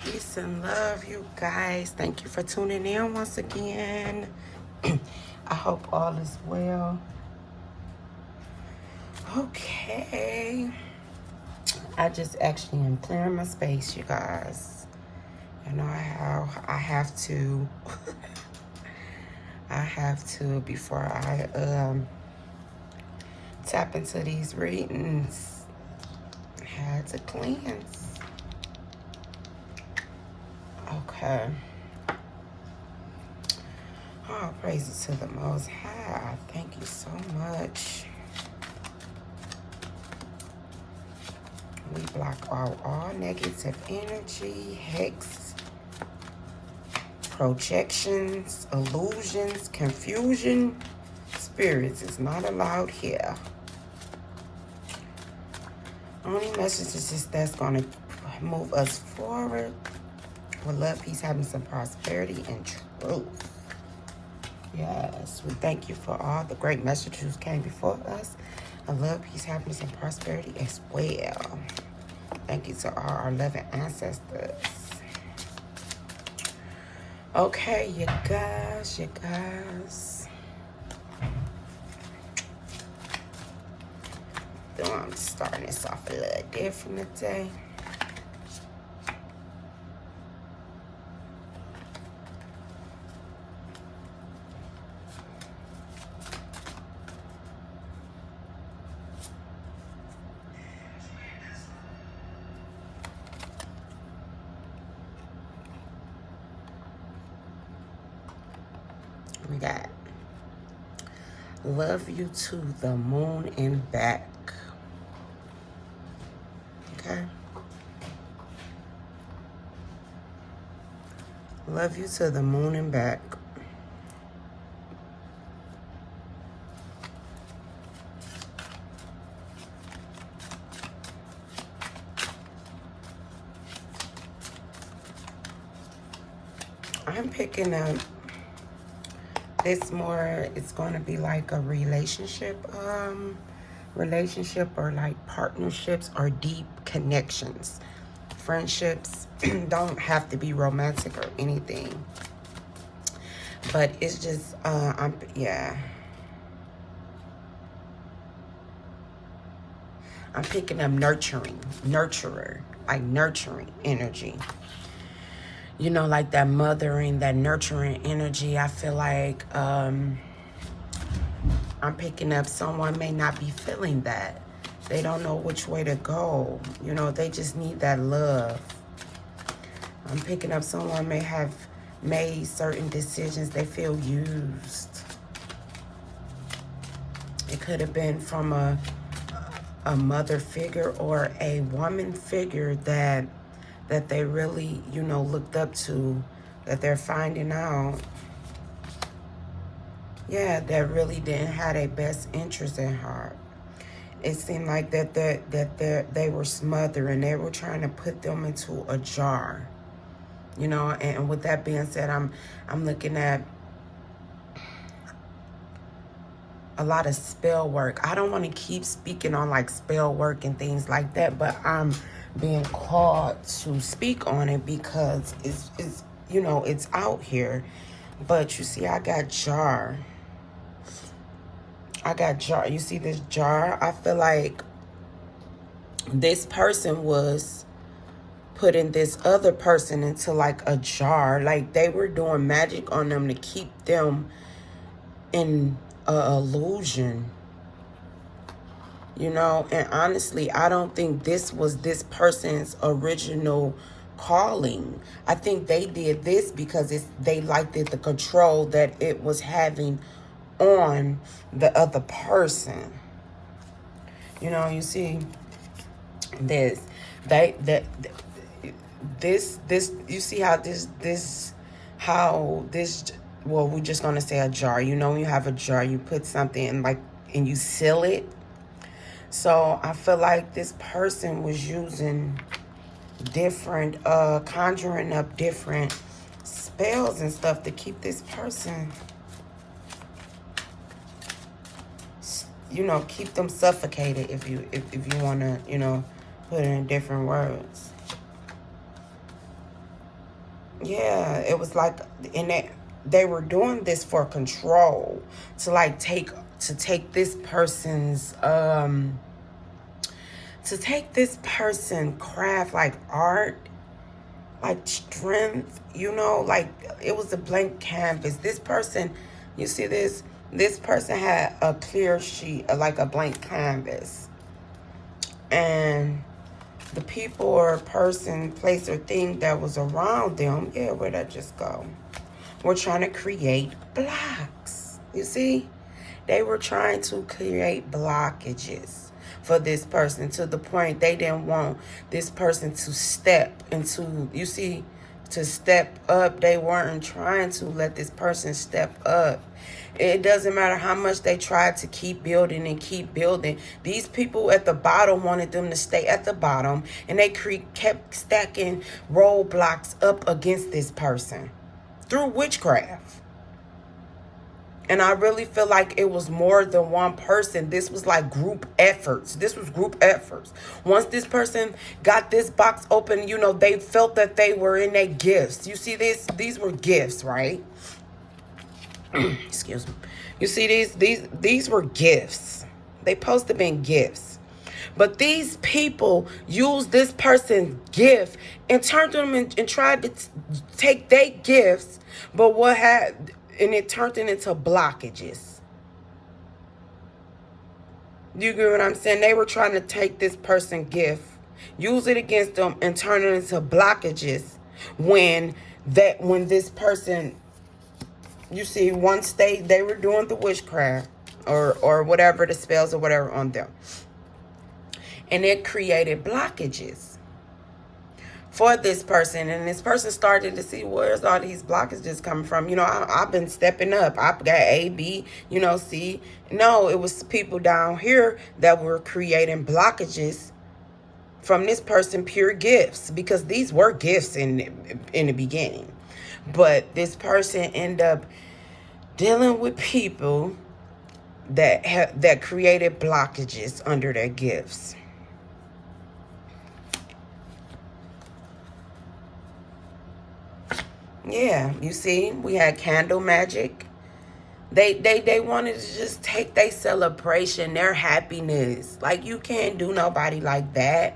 Peace and love, you guys. Thank you for tuning in once again. I hope all is well. Okay. I just actually am clearing my space, you guys. You know how I have to before I tap into these readings. I had to cleanse. Okay. Oh, praises to the Most High. Thank you so much. We block out all negative energy, hex, projections, illusions, confusion. Spirits is not allowed here. Only messages is that's going to move us forward with love, peace, happiness, and prosperity and truth. Yes, we thank you for all the great messages who came before us. I love, peace, happiness, and prosperity as well. Thank you to all our loving ancestors. Okay, you guys. I'm starting this off a little different today. We got love you to the moon and back. Okay? Love you to the moon and back. I'm picking up this more, it's going to be like a relationship or like partnerships or deep connections. Friendships don't have to be romantic or anything. But it's just, I'm picking up nurturer, like nurturing energy. You know, like that mothering, that nurturing energy. I feel like I'm picking up someone may not be feeling that. They don't know which way to go. You know, they just need that love. I'm picking up someone may have made certain decisions. They feel used. It could have been from a mother figure or a woman figure that they really, you know, looked up to, that they're finding out, that really didn't have their best interest at heart. It seemed like that they were smothering. They were trying to put them into a jar, you know. And with that being said, I'm looking at a lot of spell work. I don't want to keep speaking on like spell work and things like that, but I'm being called to speak on it because it's you know, it's out here. But you see, I got jar. You see this jar? I feel like this person was putting this other person into like a jar. Like they were doing magic on them to keep them in a illusion. You know, and honestly, I don't think this was this person's original calling. I think they did this because they liked it, the control that it was having on the other person. You know, you see this, you see how well, we're just gonna say a jar. You know, when you have a jar, you put something in, like, and you seal it. So I feel like this person was using different, conjuring up different spells and stuff to keep this person, you know, keep them suffocated, if you want to, you know, put it in different words. Yeah, it was like, and they were doing this for control, to like take this person's to take this person craft, like art, like strength, like it was a blank canvas. This person, you see this person had a clear sheet, like a blank canvas, and the people or person, place, or thing that was around them, yeah, where'd that just go? We're trying to create blocks. You see? They were trying to create blockages for this person, to the point they didn't want this person to step into, you see, to step up. They weren't trying to let this person step up. It doesn't matter how much they tried to keep building and keep building. These people at the bottom wanted them to stay at the bottom, and they kept stacking roadblocks up against this person through witchcraft. And I really feel like it was more than one person. This was like group efforts. This was group efforts. Once this person got this box open, they felt that they were in their gifts. You see this? These were gifts, right? Excuse me. You see these were gifts. They supposed to have been gifts. But these people used this person's gift and turned them and tried to take their gifts, but and it turned it into blockages. You get what I'm saying? They were trying to take this person's gift, use it against them, and turn it into blockages when this person, you see, once they were doing the witchcraft or whatever, the spells or whatever on them. And it created blockages for this person. And this person started to see, where's all these blockages coming from? I've been stepping up. I've got A, B, C. No, it was people down here that were creating blockages from this person, pure gifts, because these were gifts in the beginning. But this person ended up dealing with people that created blockages under their gifts. Yeah, you see, we had candle magic. They wanted to just take their celebration, their happiness. Like, you can't do nobody like that.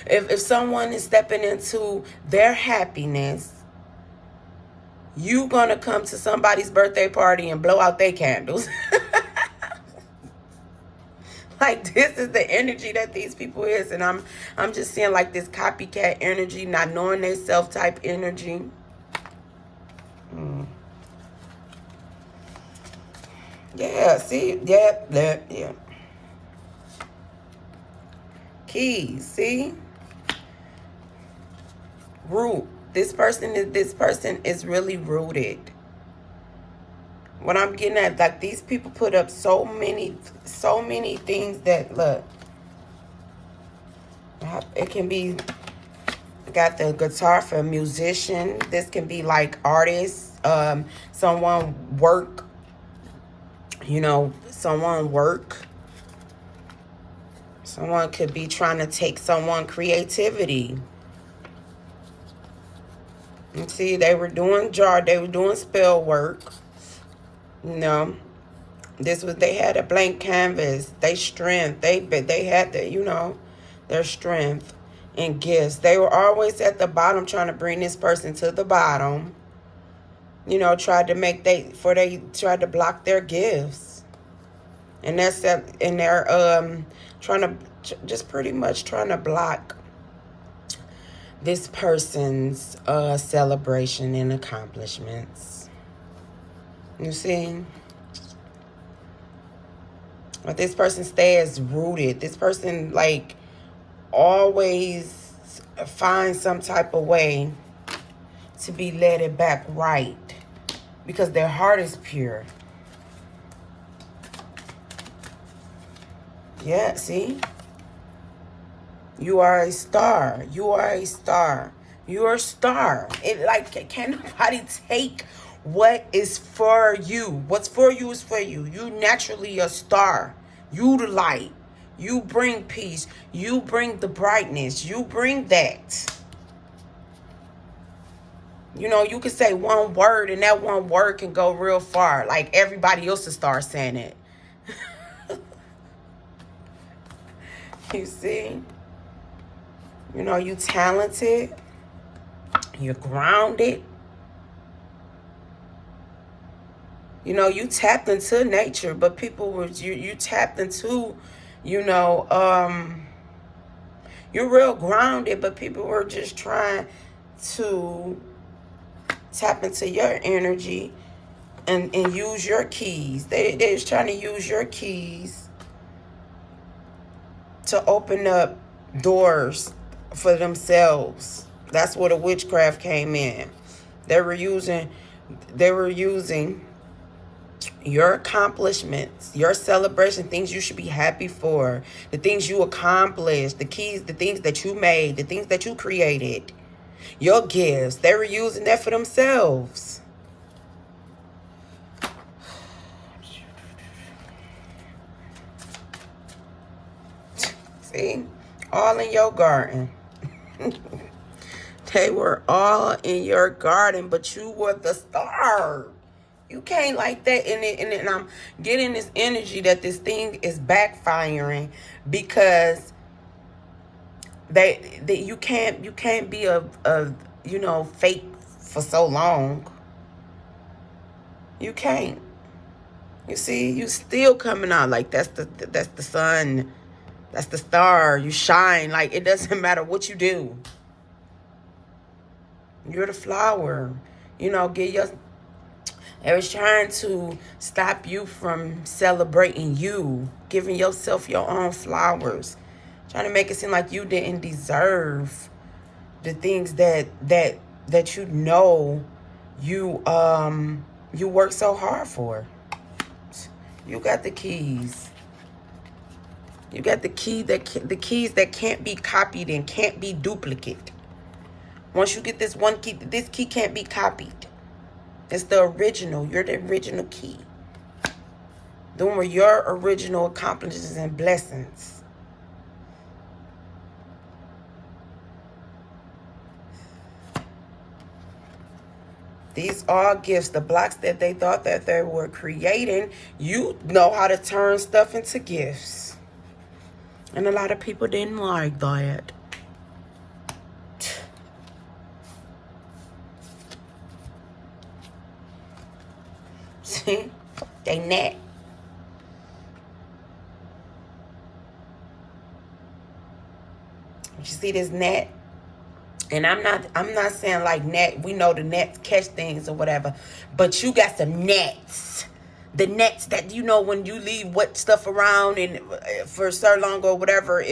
If someone is stepping into their happiness, you gonna come to somebody's birthday party and blow out their candles. Like, this is the energy that these people is, and I'm just seeing like this copycat energy, not knowing their self type energy. Yeah, see? Yeah. Keys, see? Root. This person is really rooted. What I'm getting at, like, these people put up so many things that, look, it can be, got the guitar for a musician. This can be like artists, someone work. Someone could be trying to take someone's creativity. You see, they were doing spell work. They had a blank canvas. They strength. They had their strength and gifts. They were always at the bottom trying to bring this person to the bottom. Tried to block their gifts. And they're trying to just pretty much trying to block this person's celebration and accomplishments. You see? But this person stays rooted. This person, like, always finds some type of way to be led it back right, because their heart is pure. Yeah, see? You are a star. You are a star. You're a star. Can nobody take what is for you? What's for you is for you. You naturally a star. You the light. You bring peace. You bring the brightness. You bring that. You know, you can say one word and that one word can go real far. Like everybody else will start saying it. You see? You know, you talented. You're grounded. You know, you tapped into nature, but people were, you tapped into, you know, you're real grounded, but people were just trying to tap into your energy and use your keys. They was trying to use your keys to open up doors for themselves. That's where the witchcraft came in. They were using your accomplishments, your celebration, things you should be happy for, the things you accomplished, the keys, the things that you made, the things that you created, your gifts. They were using that for themselves. See? All in your garden. They were all in your garden, but you were the star. You can't like that. And I'm getting this energy that this thing is backfiring because you can't be a you know, fake for so long. You can't. You see, you still coming out like that's the sun. That's the star. You shine. Like it doesn't matter what you do. You're the flower. You know, it was trying to stop you from celebrating you, giving yourself your own flowers, trying to make it seem like you didn't deserve the things that you know you work so hard for. You got the keys. You got the keys that can't be copied and can't be duplicated. Once you get this one key, this key can't be copied. It's the original. You're the original key. Those were your original accomplishments and blessings. These are gifts. The blocks that they thought that they were creating, you know how to turn stuff into gifts. And a lot of people didn't like that. See? They net. You see this net? And I'm not saying like net, we know the nets catch things or whatever, but you got some nets. The nets that, you know, when you leave wet stuff around and for so long or whatever,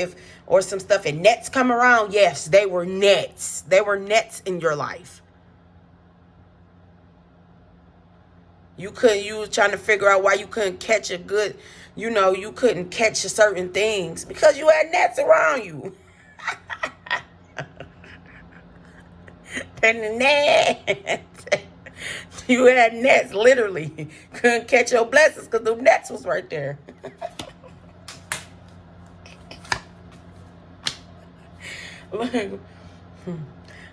or some stuff and nets come around, yes, they were nets. They were nets in your life. You were trying to figure out why you couldn't catch a good, you know, you couldn't catch certain things because you had nets around you. And the nets, you had nets, literally. Couldn't catch your blessings because the nets was right there. Look,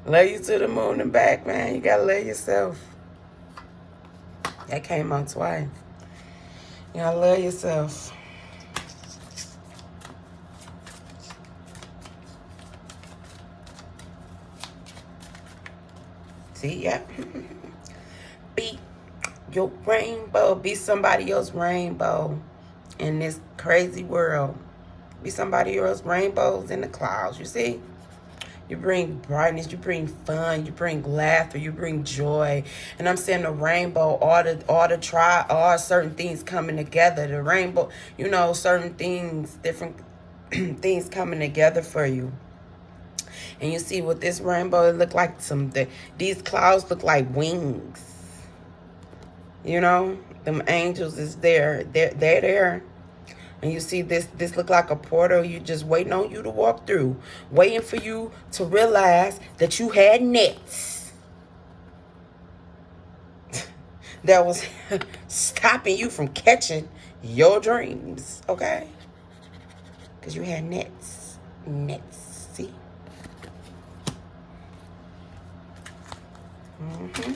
love you to the moon and back, man. You gotta love yourself. That came out twice. You gotta love yourself. See, yeah. Be your rainbow. Be somebody else's rainbow in this crazy world. Be somebody else's rainbows in the clouds, you see? You bring brightness, you bring fun, you bring laughter, you bring joy. And I'm saying the rainbow, all certain things coming together. The rainbow, you know, certain things, different things coming together for you. And you see with this rainbow, it look like these clouds look like wings. You know, them angels is there. They're there. And you see this look like a portal. You just waiting on you to walk through. Waiting for you to realize that you had nets. That was stopping you from catching your dreams. Okay? Because you had nets. Nets. See? Mm-hmm.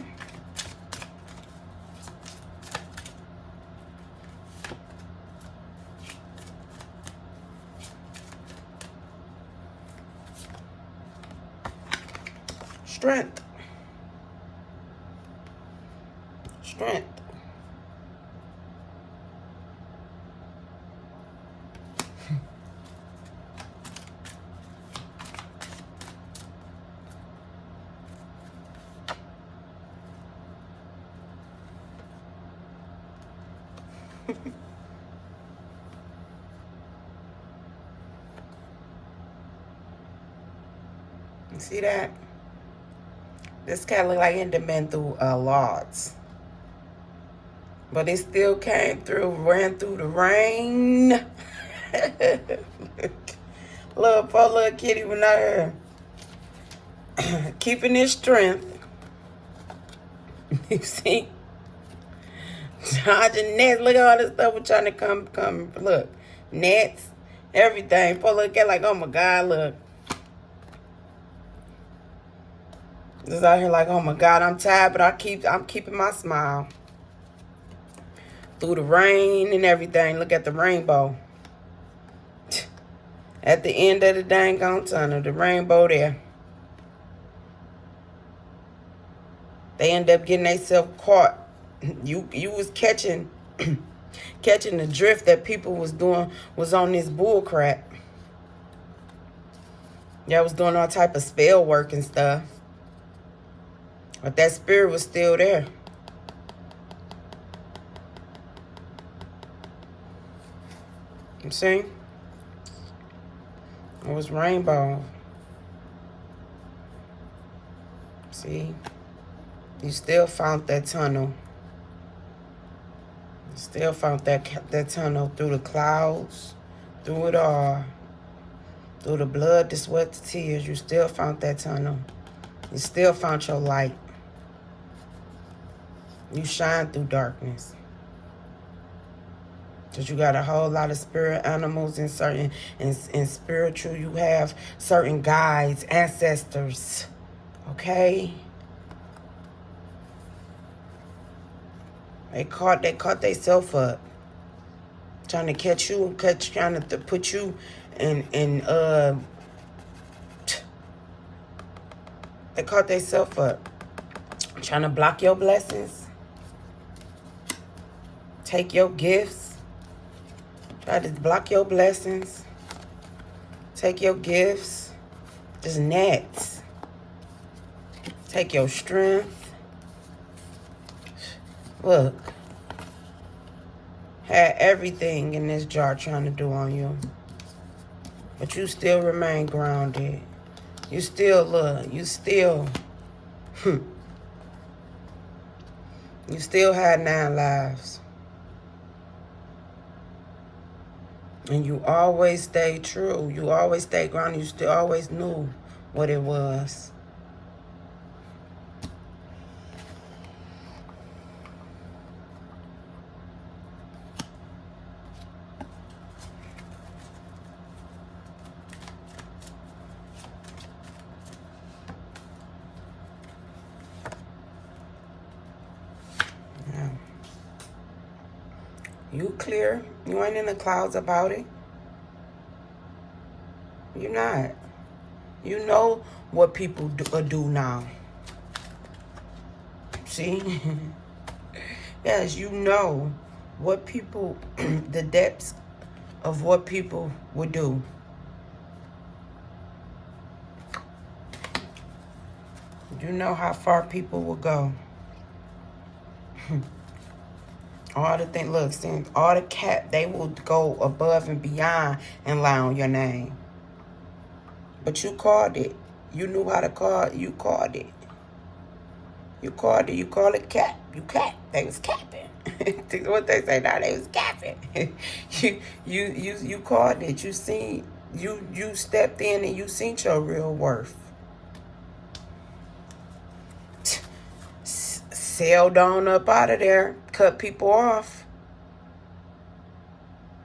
Strength. Strength. You see that? This cat look like it done been through a lot. But it still came through, ran through the rain. Look, poor little kitty went out here. Keeping his strength. You see? Dodging nets. Look at all this stuff we're trying to come. Look. Nets. Everything. Poor little cat like, oh my God, look. Just out here like, oh my God, I'm tired, but I'm keeping my smile. Through the rain and everything. Look at the rainbow. At the end of the dang on tunnel, the rainbow there. They end up getting themselves caught. You was catching the drift that people was doing, was on this bull crap. Y'all was doing all type of spell work and stuff. But that spirit was still there. You see? It was rainbow. See? You still found that tunnel. You still found that tunnel through the clouds, through it all. Through the blood, the sweat, the tears, you still found that tunnel. You still found your light. You shine through darkness. Because you got a whole lot of spirit animals and certain, in spiritual, you have certain guides, ancestors. Okay? They caught themselves up. Trying to catch you, trying to put you in they caught themselves up. Trying to block your blessings. Take your gifts. Try to block your blessings. Take your gifts. Just nets. Take your strength. Look. Had everything in this jar trying to do on you. But you still remain grounded. You still look. You still... You still had 9 lives. And you always stayed true. You always stayed grounded. You still always knew what it was. You clear. You ain't in the clouds about it. You're not. You know what people do now. See? Yes, you know what people, the depths of what people would do. You know how far people will go. All the things, look, since all the they will go above and beyond and lie on your name. But you called it. You knew how to call it. You called it. You called it. You call it cap. You cap. They was capping. What they say now, they was capping. you called it. You seen, you stepped in and you seen your real worth. Sailed on up out of there, cut people off.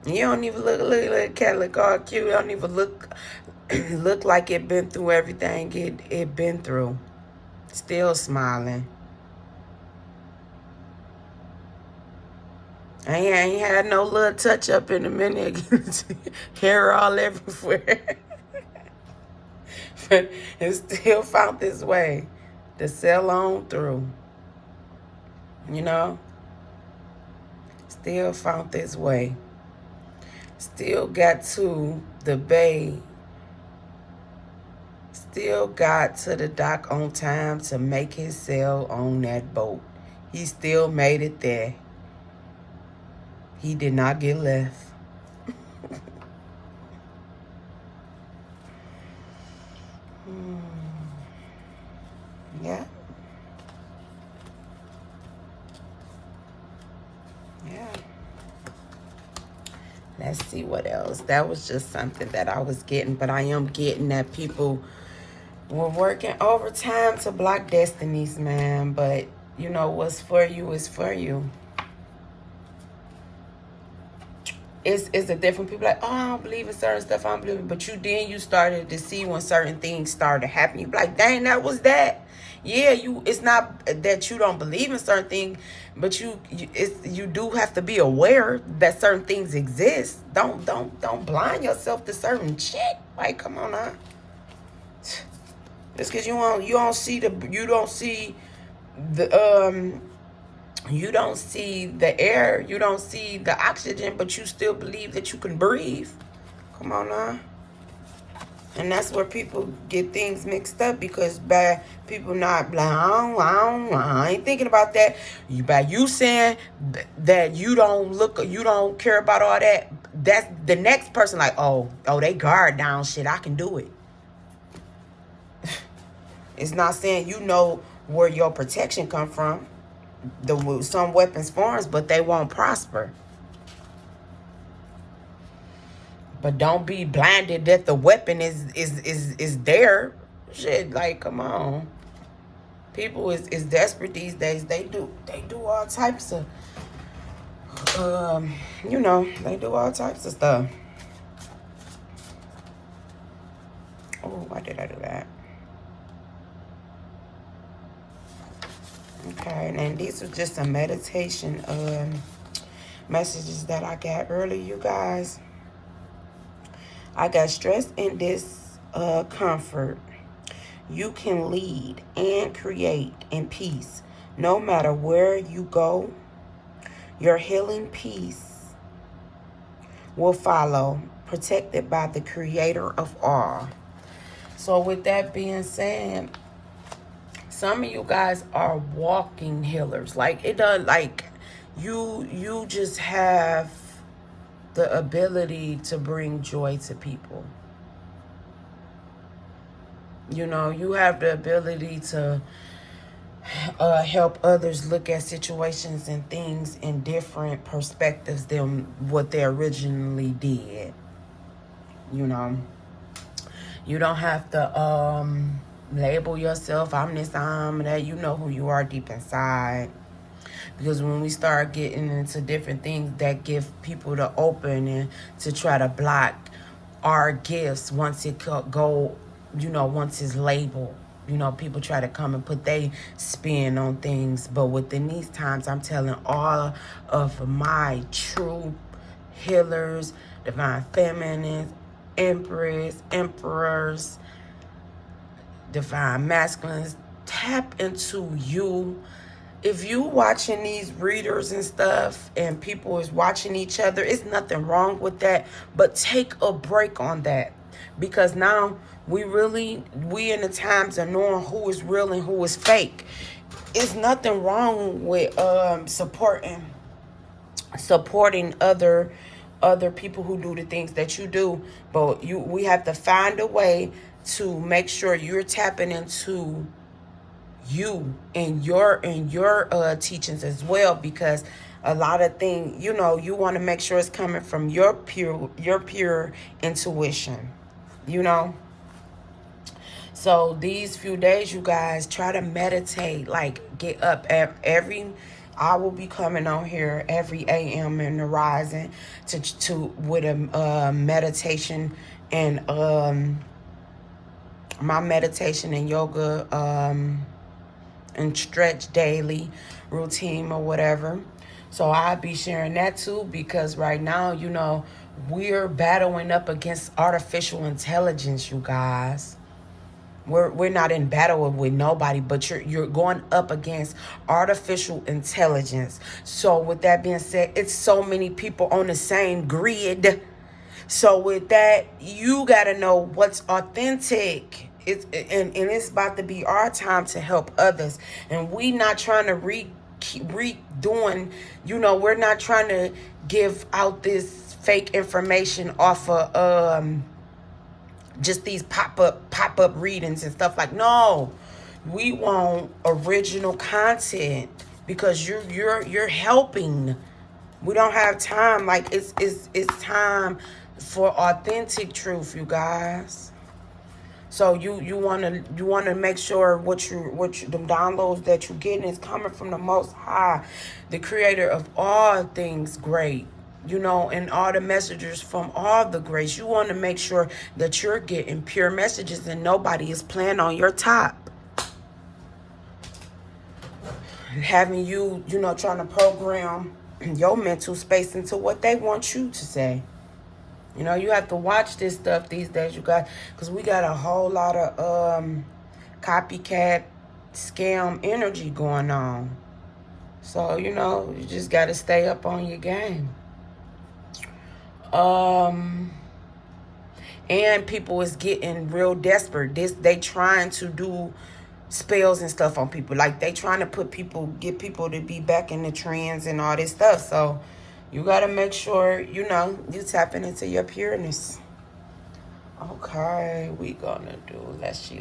You don't even look cat look all cute. You don't even look like it been through everything it been through. Still smiling. I ain't had no little touch up in a minute. Hair all everywhere. But it still found this way to sell on through. You know? Still found this way. Still got to the bay. Still got to the dock on time to make his sale on that boat. He still made it there. He did not get left. Yeah. Yeah. Let's see what else. That was just something that I was getting, but I am getting that people were working overtime to block destinies, man. But you know, what's for you is for you. It's a different people like, oh, I don't believe in certain stuff, I don't believe in, but you started to see when certain things started happening. You be like, dang, that was that. Yeah, it's not that you don't believe in certain things, but you do have to be aware that certain things exist. Don't blind yourself to certain shit. Like, come on now. Just because you don't see the air, you don't see the oxygen, but you still believe that you can breathe. Come on now. And that's where people get things mixed up, because by people not like, I ain't thinking about that. By you saying that you don't care about all that, that's the next person like, oh, they guard down shit, I can do it. It's not saying you know where your protection come from. Some weapons forms, but they won't prosper. But don't be blinded that the weapon is there. Shit, like, come on. People is desperate these days. They do all types of they do all types of stuff. Oh, why did I do that? Okay, and these are just some meditation messages that I got earlier, you guys. I got stress in discomfort. You can lead and create in peace no matter where you go. Your healing peace will follow, protected by the creator of all. So with that being said, some of you guys are walking healers. Like, it does, like, you just have the ability to bring joy to people. You know, you have the ability to help others look at situations and things in different perspectives than what they originally did. You know, you don't have to label yourself, I'm this, I'm that. You know who you are deep inside. Because when we start getting into different things that give people the open and to try to block our gifts once it go, once it's labeled, people try to come and put their spin on things. But within these times, I'm telling all of my true healers, divine feminines, empress, emperors, divine masculines, tap into you. If you watching these readers and stuff and people is watching each other, it's nothing wrong with that. But take a break on that. Because now we in the times of knowing who is real and who is fake. It's nothing wrong with supporting other people who do the things that you do. But we have to find a way to make sure you're tapping into you and your teachings as well, because a lot of things, you want to make sure it's coming from your pure intuition, so these few days, you guys, try to meditate. Like, get up I will be coming on here every AM in the rising with a meditation and my meditation and yoga and stretch daily routine or whatever. So I'll be sharing that too, because right now, you know, we're battling up against artificial intelligence, you guys. We're not in battle with nobody, but you're going up against artificial intelligence. So with that being said, it's so many people on the same grid. So with that, you gotta know what's authentic. And it's about to be our time to help others. And we not trying to keep redoing, you know, we're not trying to give out this fake information off of just these pop up readings and stuff. Like, no, we want original content, because you're helping. We don't have time. Like, it's time for authentic truth, you guys. So you wanna make sure the downloads that you're getting is coming from the Most High, the Creator of all things great. You know, and all the messages from all the grace. You want to make sure that you're getting pure messages and nobody is playing on your top. Having you, you know, trying to program your mental space into what they want you to say. You know, you have to watch this stuff these days, you guys, because we got a whole lot of copycat scam energy going on. So, you know, you just got to stay up on your game. And people is getting real desperate. They trying to do spells and stuff on people. Like, they trying to get people to be back in the trends and all this stuff. So you got to make sure, you know, you tapping into your pureness. Okay, we gonna do, let's see.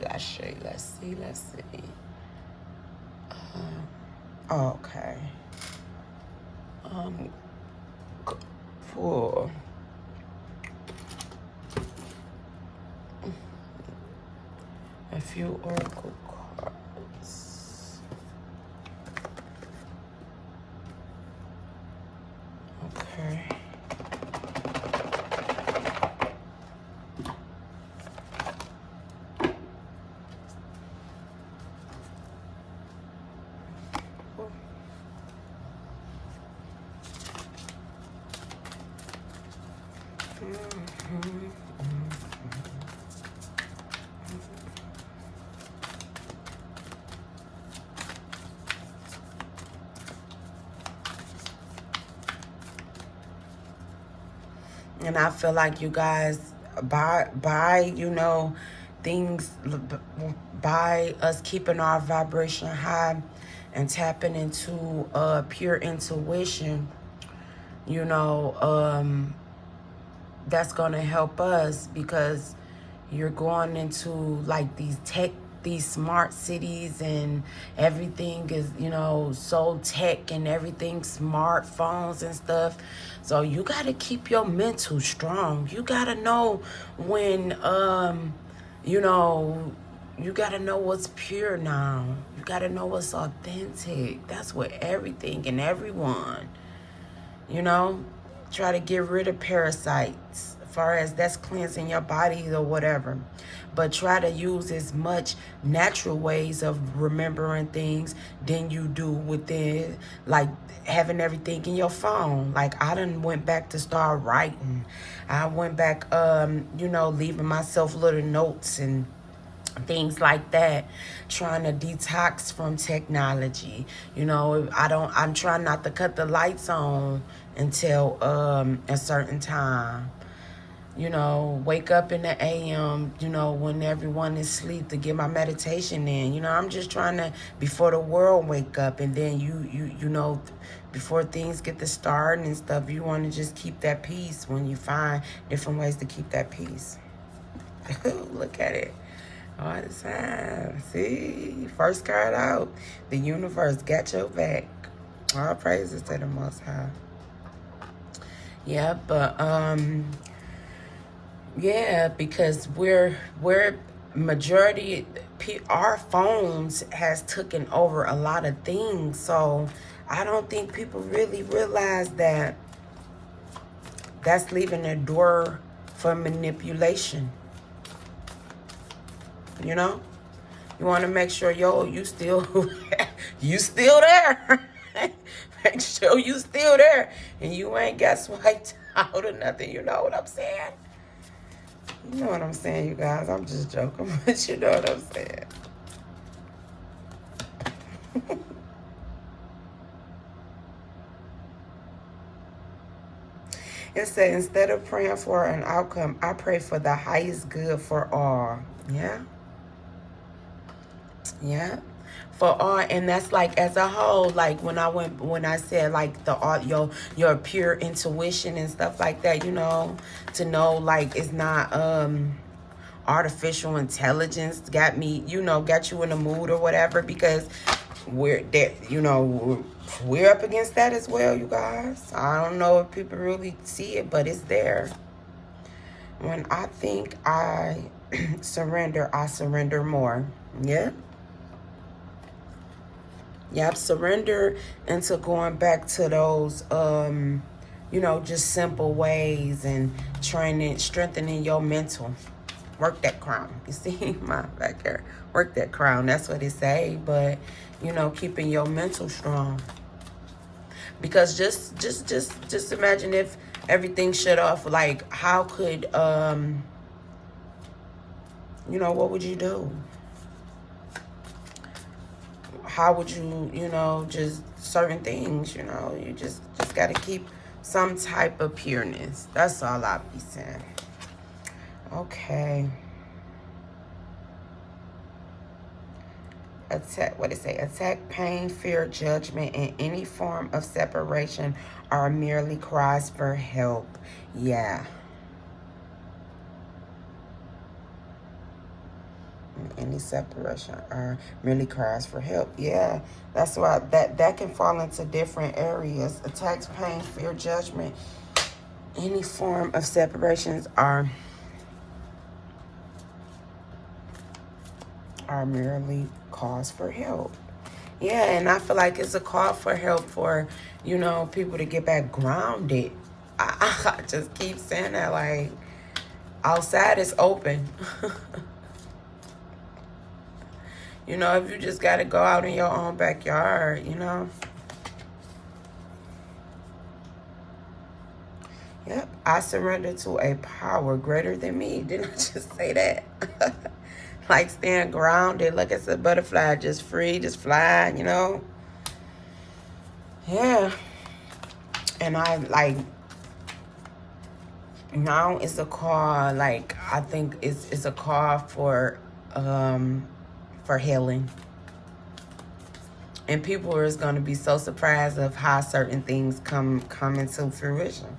Okay. Cool. A few oracle cards. Okay. And I feel like you guys, by you know, things, by us keeping our vibration high and tapping into pure intuition, you know, that's gonna help us, because you're going into like these smart cities, and everything is, you know, so tech, and everything smartphones and stuff. So you got to keep your mental strong. You got to know when you know, you got to know what's pure now. You got to know what's authentic. That's what everything and everyone, you know, try to get rid of parasites, as far as that's cleansing your body or whatever. But try to use as much natural ways of remembering things than you do within, like having everything in your phone. Like, I done went back to start writing. I went back, you know, leaving myself little notes and things like that, trying to detox from technology. You know, I'm trying not to cut the lights on until a certain time. You know, wake up in the AM, you know, when everyone is asleep, to get my meditation in. You know, I'm just trying to, before the world wake up, and then you know, before things get to start and stuff, you want to just keep that peace when you find different ways to keep that peace. Look at it. All the time. See? First card out. The universe got your back. All praises to the Most High. Yeah, but yeah, because we're majority, our phones has taken over a lot of things. So I don't think people really realize that that's leaving a door for manipulation. You know, you want to make sure, you still you still there. Make sure you still there and you ain't got swiped out or nothing. You know what I'm saying? You know what I'm saying, you guys. I'm just joking, but you know what I'm saying. It said, instead of praying for an outcome, I pray for the highest good for all. Yeah. Yeah. For all, and that's like as a whole, like when I said like the all your pure intuition and stuff like that, you know, to know like it's not artificial intelligence got me, you know, got you in the mood or whatever, because we're there, you know, we're up against that as well, you guys. I don't know if people really see it, but it's there. When I think I surrender, I surrender more. Yeah. Yep, surrender into going back to those, you know, just simple ways and strengthening your mental. Work that crown. You see my back here? Work that crown. That's what it say. But, you know, keeping your mental strong. Because just imagine if everything shut off. Like, how could, you know, what would you do? How would you, you know, just certain things, you know, you just got to keep some type of pureness. That's all I be saying. Okay. Attack, what it say? Attack, pain, fear, judgment, and any form of separation are merely cries for help. Yeah. Any separation or merely cries for help. Yeah, that's why that can fall into different areas. Attacks, pain, fear, judgment, any form of separations are merely calls for help. Yeah, and I feel like it's a call for help for, you know, people to get back grounded. I just keep saying that, like, outside is open. You know, if you just got to go out in your own backyard, you know. Yep, I surrender to a power greater than me. Didn't I just say that? Like staying grounded, like it's a butterfly, just free, just flying, you know. Yeah. And I like, now it's a call, like I think it's a call for healing. And people are going to be so surprised of how certain things come into fruition.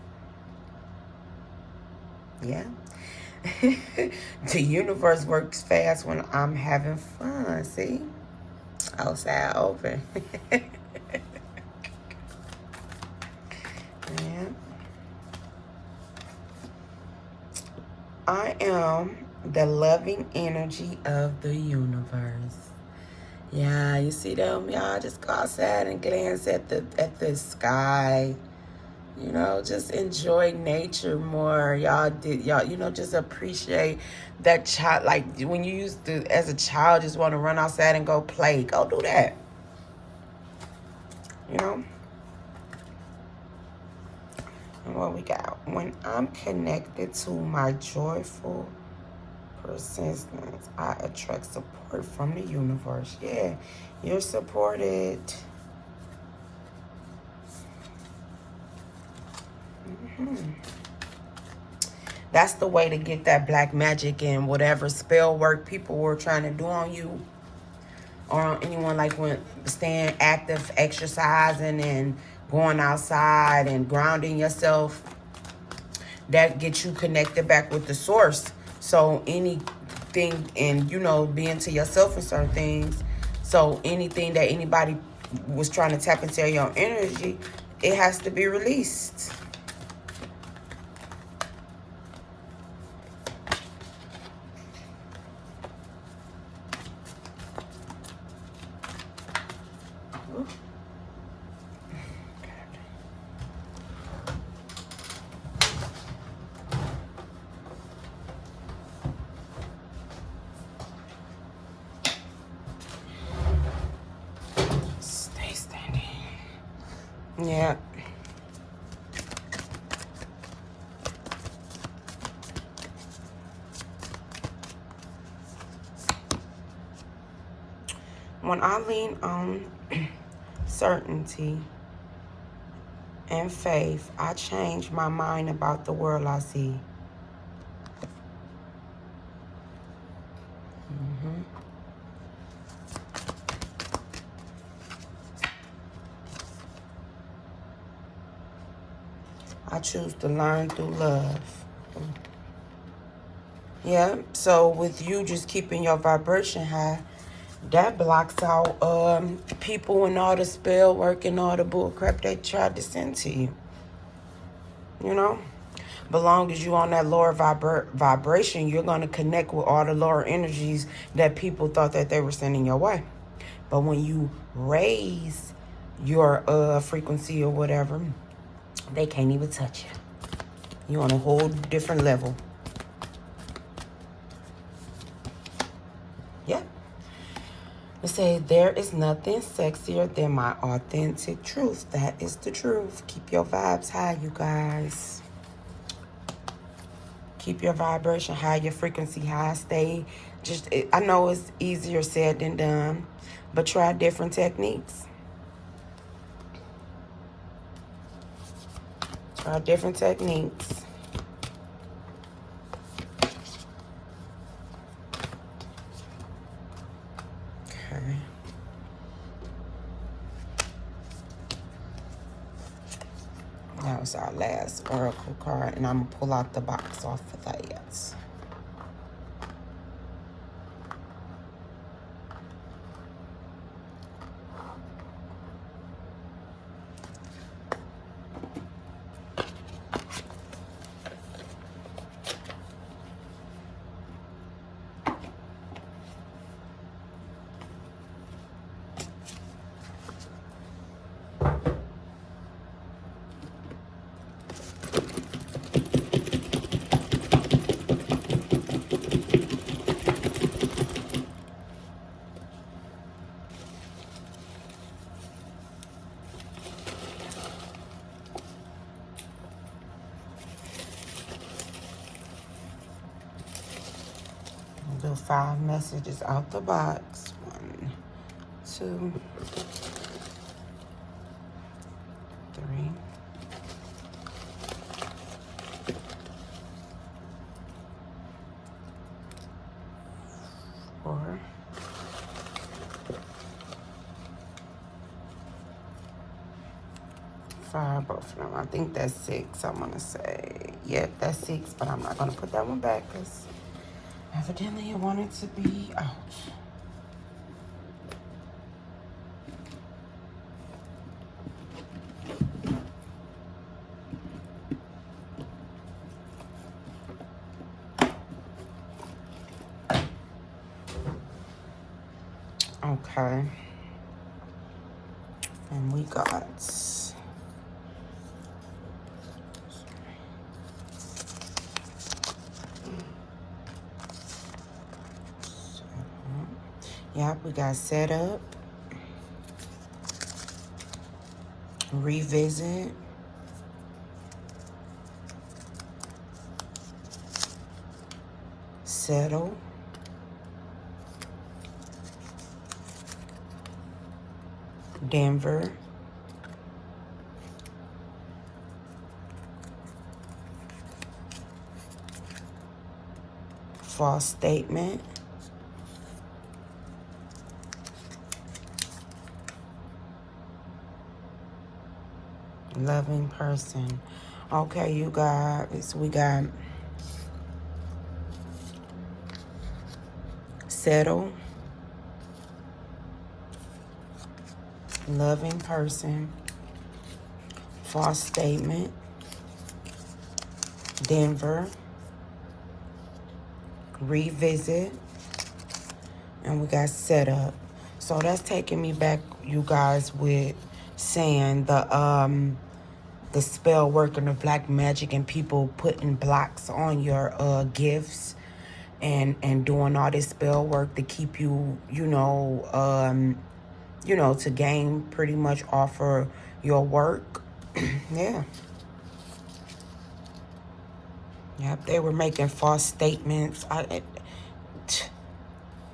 Yeah. The universe works fast when I'm having fun. See? Outside open. Yeah. I am the loving energy of the universe. Yeah, you see them, y'all just go outside and glance at the sky. You know, just enjoy nature more. Y'all, you know, just appreciate that child. Like when you used to, as a child, just want to run outside and go play. Go do that. You know? And what we got? When I'm connected to my joyful persistence, I attract support from the universe. Yeah, you're supported. That's the way to get that black magic and whatever spell work people were trying to do on you or on anyone, like when staying active, exercising and going outside and grounding yourself. That gets you connected back with the source. So anything, and you know, being to yourself in certain things. So anything that anybody was trying to tap into your energy, it has to be released. Stay standing. Yeah. When I lean on certainty and faith, I change my mind about the world I see. I choose to learn through love. Yeah, so with you just keeping your vibration high, that blocks out people and all the spell work and all the bull crap they tried to send to you. You know? But long as you on that lower vibration, you're going to connect with all the lower energies that people thought that they were sending your way. But when you raise your frequency or whatever, they can't even touch you. You're on a whole different level. Yeah. They say there is nothing sexier than my authentic truth. That is the truth. Keep your vibes high, you guys. Keep your vibration high, your frequency high. Stay I know it's easier said than done, but try different techniques. Try different techniques. Okay. That was our last oracle card, and I'm going to pull out the box off of that. Do 5 messages out the box. 1, 2, 3, 4, 5, both of them. I think that's 6, I'm going to say. Yep, that's 6, but I'm not going to put that one back because evidently it wanted to be out. Okay. And we got... Yep, we got set up, revisit, settle, Denver, false statement, loving person. Okay, you guys, we got settle, loving person, false statement, Denver, revisit, and we got set up. So that's taking me back, you guys, with saying the spell working of black magic and people putting blocks on your gifts and doing all this spell work to keep you, you know, you know, to gain pretty much off of your work. Yeah. Yep, they were making false statements.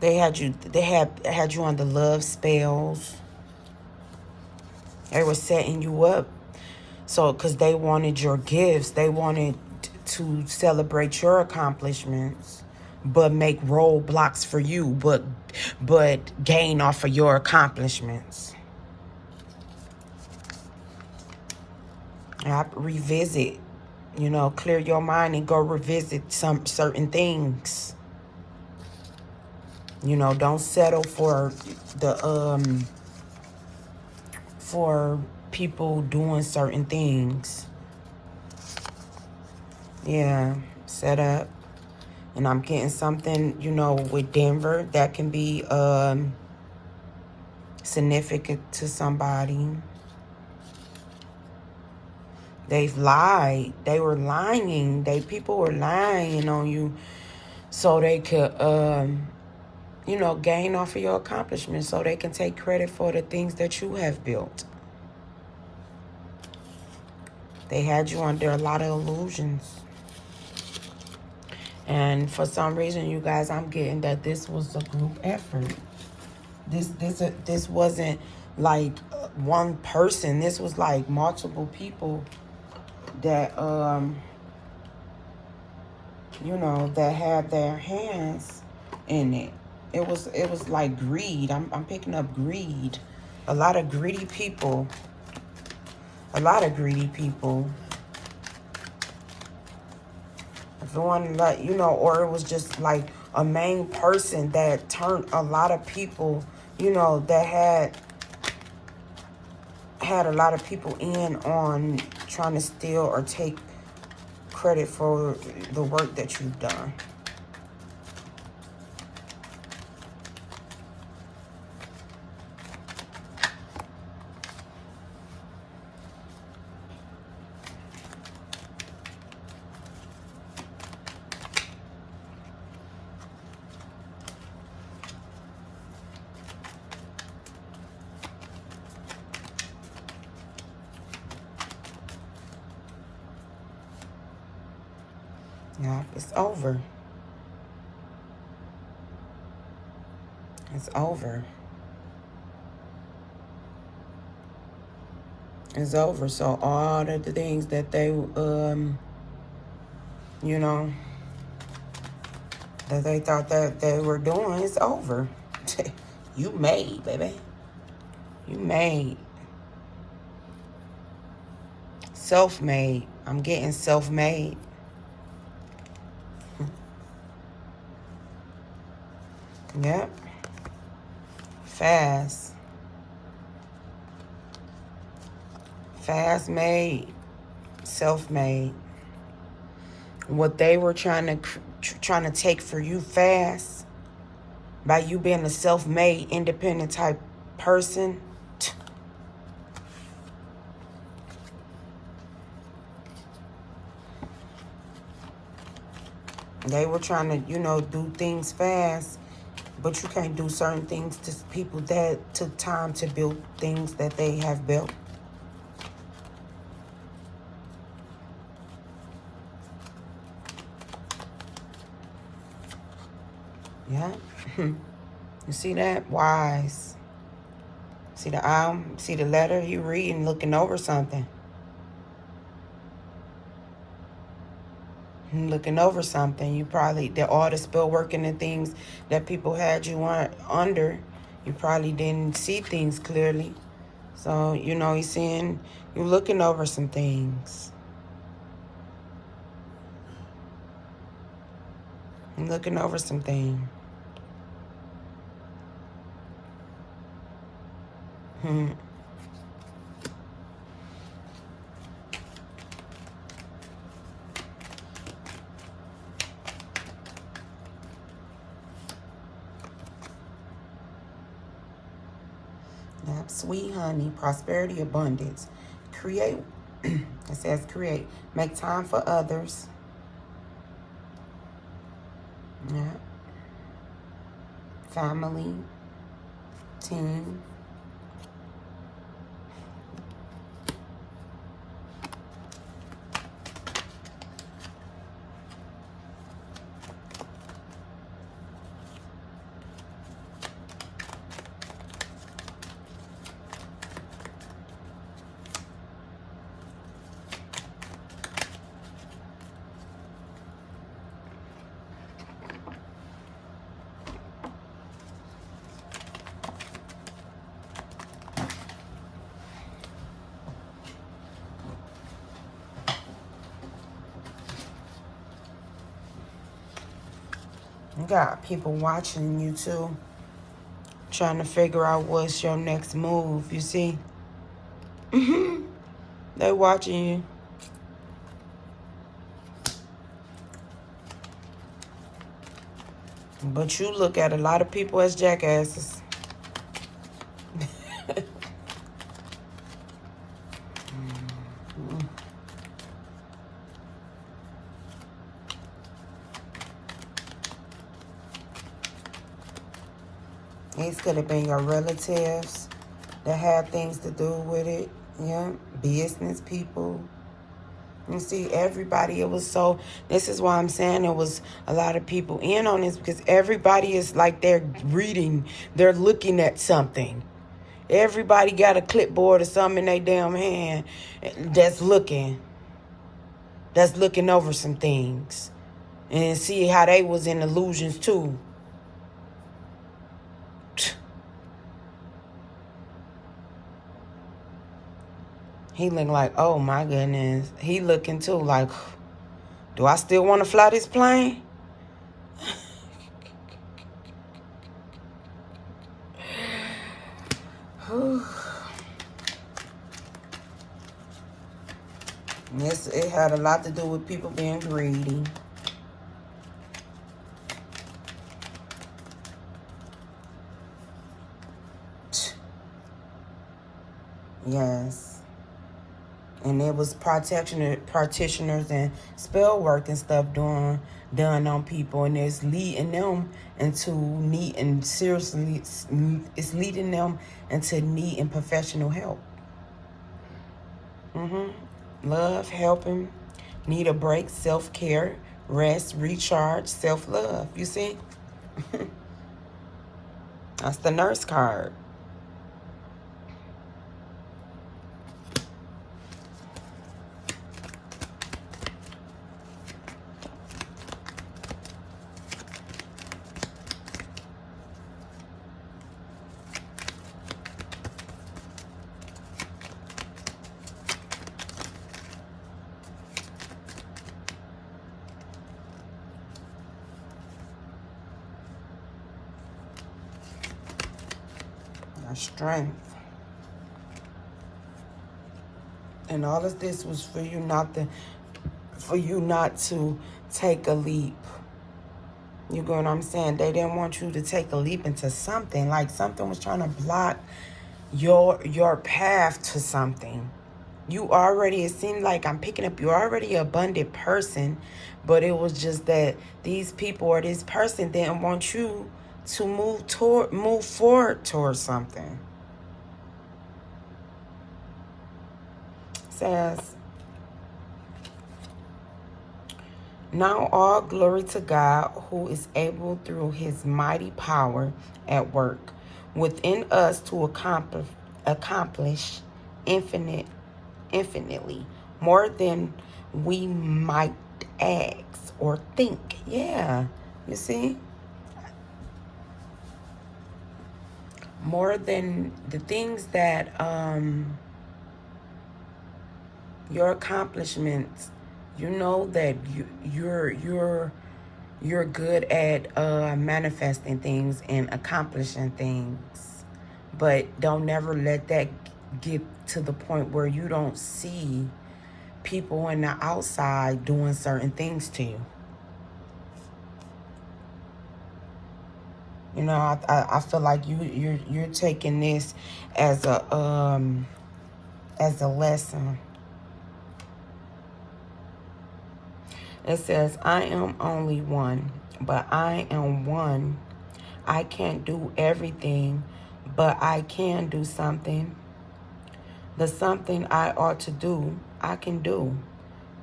They had you on the love spells. They were setting you up. So, because they wanted your gifts, they wanted to celebrate your accomplishments, but make roadblocks for you, but gain off of your accomplishments. Revisit, you know, clear your mind and go revisit some certain things. You know, don't settle for for people doing certain things. Yeah, set up. And I'm getting something, you know, with Denver that can be significant to somebody. They've lied. They were lying. People were lying on you so they could you know, gain off of your accomplishments, so they can take credit for the things that you have built. They had you under a lot of illusions. And for some reason, you guys, I'm getting that this was a group effort. This wasn't like one person. This was like multiple people that you know, that had their hands in it. It was like greed. I'm picking up greed. A lot of greedy people. A lot of greedy people. If it wasn't like, you know, or it was just like a main person that turned a lot of people, you know, that had a lot of people in on trying to steal or take credit for the work that you've done. Yeah, it's over. It's over. It's over. So all of the things that they, you know, that they thought that they were doing, it's over. You made, baby. You made. Self-made. I'm getting self-made. Yep. Fast. Fast-made. Self-made. What they were trying to take for you fast, by you being a self-made, independent type person, they were trying to, you know, do things fast, but you can't do certain things to people that took time to build things that they have built. Yeah. You see that? Wise. See the see the letter he reading, looking over something. Looking over something. You probably, all the spell working and things that people had you under, you probably didn't see things clearly. So, you know, he's saying you're looking over some things. I'm looking over some things. Yep, sweet honey, prosperity, abundance. Create, it says create. Make time for others. Yeah. Family, team, You got people watching you too, trying to figure out what's your next move, you see? They watching you. But you look at a lot of people as jackasses. These could have been your relatives that had things to do with it. Yeah, business people. You see, everybody, it was so, this is why I'm saying there was a lot of people in on this, because everybody is like they're reading, they're looking at something. Everybody got a clipboard or something in their damn hand that's looking over some things. And see how they was in illusions too. He looking like, oh my goodness. He looking too like, do I still want to fly this plane? Yes, it had a lot to do with people being greedy. Yes. And it was practitioners and spell work and stuff done on people, and it's leading them into need, and seriously, it's leading them into need and professional help. Love, helping, need a break, self-care, rest, recharge, self-love. You see? That's the nurse card. Strength. And all of this was for you not to take a leap. You get what I'm saying? They didn't want you to take a leap into something. Like something was trying to block your path to something. You already, it seemed like I'm picking up, you're already an abundant person, but it was just that these people or this person didn't want you to move forward towards something. Says, now all glory to God, who is able through his mighty power at work within us to accomplish infinitely more than we might ask or think. Yeah, you see? More than the things that your accomplishments, you know that you're good at manifesting things and accomplishing things, but don't never let that get to the point where you don't see people on the outside doing certain things to you. You know, I feel like you're taking this as a lesson. It says, I am only one, but I am one. I can't do everything, but I can do something. The something I ought to do, I can do.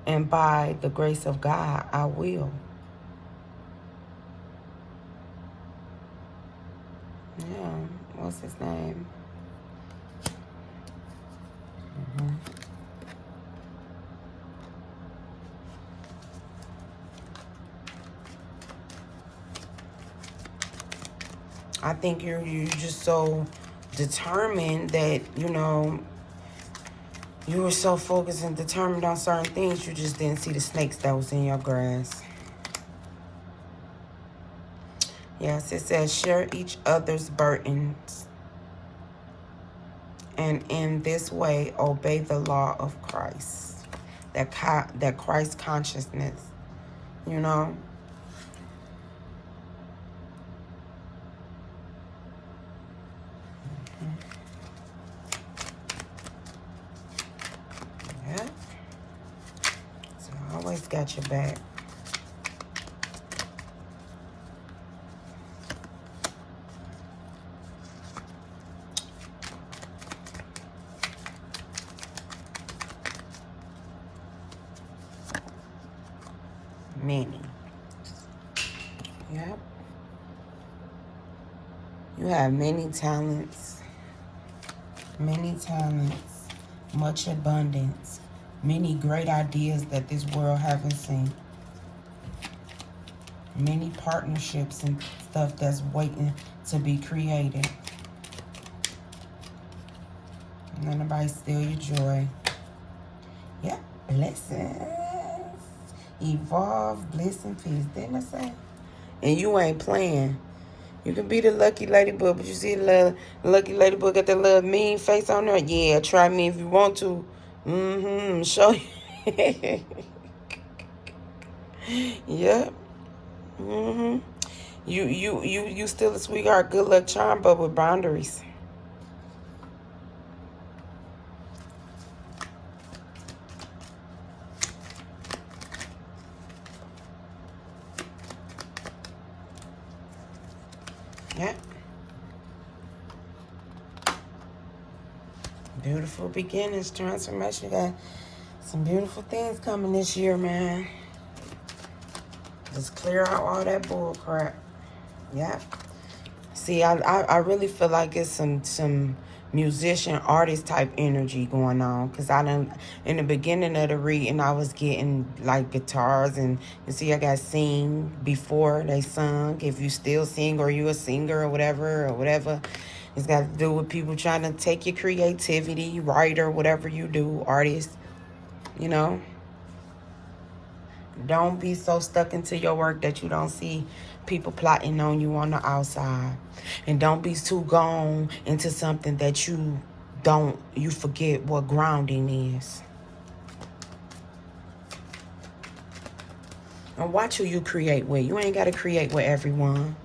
And by the grace of God, I will. Yeah, what's his name? I think you're just so determined that, you know, you were so focused and determined on certain things, you just didn't see the snakes that was in your grass. Yes, it says share each other's burdens, and in this way obey the law of Christ. That Christ consciousness, you know. Yeah. So I always got your back. Many. Yep. You have many talents, much abundance, many great ideas that this world haven't seen, many partnerships and stuff that's waiting to be created. None nobody steal your joy. Yep. Blessings. Evolve, bliss, and peace. Didn't I say? And you ain't playing. You can be the lucky ladybug, but you see the little lucky ladybug got that little mean face on there? Yeah, try me if you want to. Show you. Yep. You still a sweetheart, good luck charm, but with boundaries. Yep. Beautiful beginnings, transformation. Got some beautiful things coming this year, man. Just clear out all that bull crap. Yep. See, I really feel like it's some musician artist type energy going on, because in the beginning of the reading I was getting like guitars, and you see I got sing before they sung. If you still sing, or you a singer or whatever, it's got to do with people trying to take your creativity, writer, whatever you do, artist, you know. Don't be so stuck into your work that you don't see people plotting on you on the outside. And don't be too gone into something that you forget what grounding is. And watch who you create with. You ain't got to create with everyone.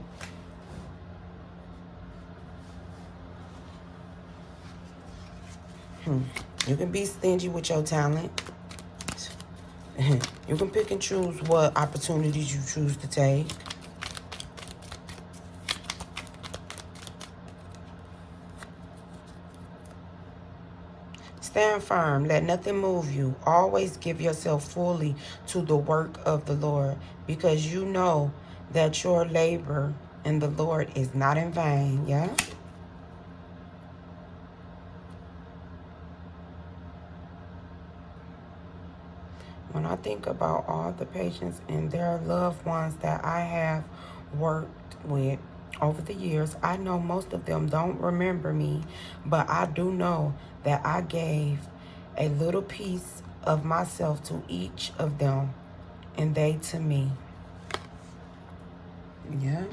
You can be stingy with your talent. You can pick and choose what opportunities you choose to take. Stand firm. Let nothing move you. Always give yourself fully to the work of the Lord, because you know that your labor in the Lord is not in vain. Yeah? When I think about all the patients and their loved ones that I have worked with over the years, I know most of them don't remember me, but I do know that I gave a little piece of myself to each of them, and they to me. Yeah.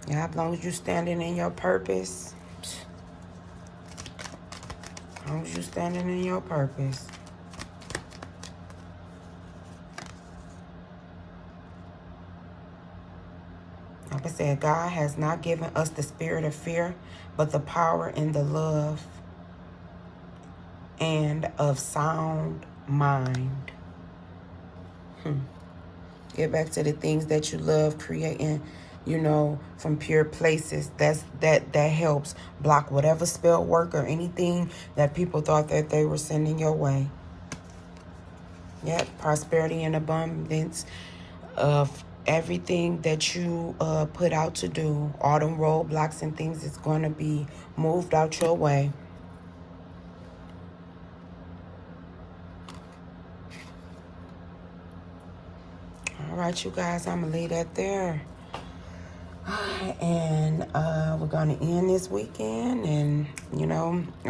Yeah, as long as you're standing in your purpose. As long as you're standing in your purpose. Like I said, God has not given us the spirit of fear, but the power and the love and of sound mind. Get back to the things that you love, creating, from pure places. That helps block whatever spell work or anything that people thought that they were sending your way. Yep, prosperity and abundance of everything that you put out to do. All them roadblocks and things is going to be moved out your way. All right, you guys, I'm going to leave that there. And we're going to end this weekend, and,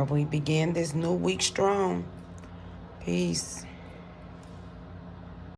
we begin this new week strong. Peace.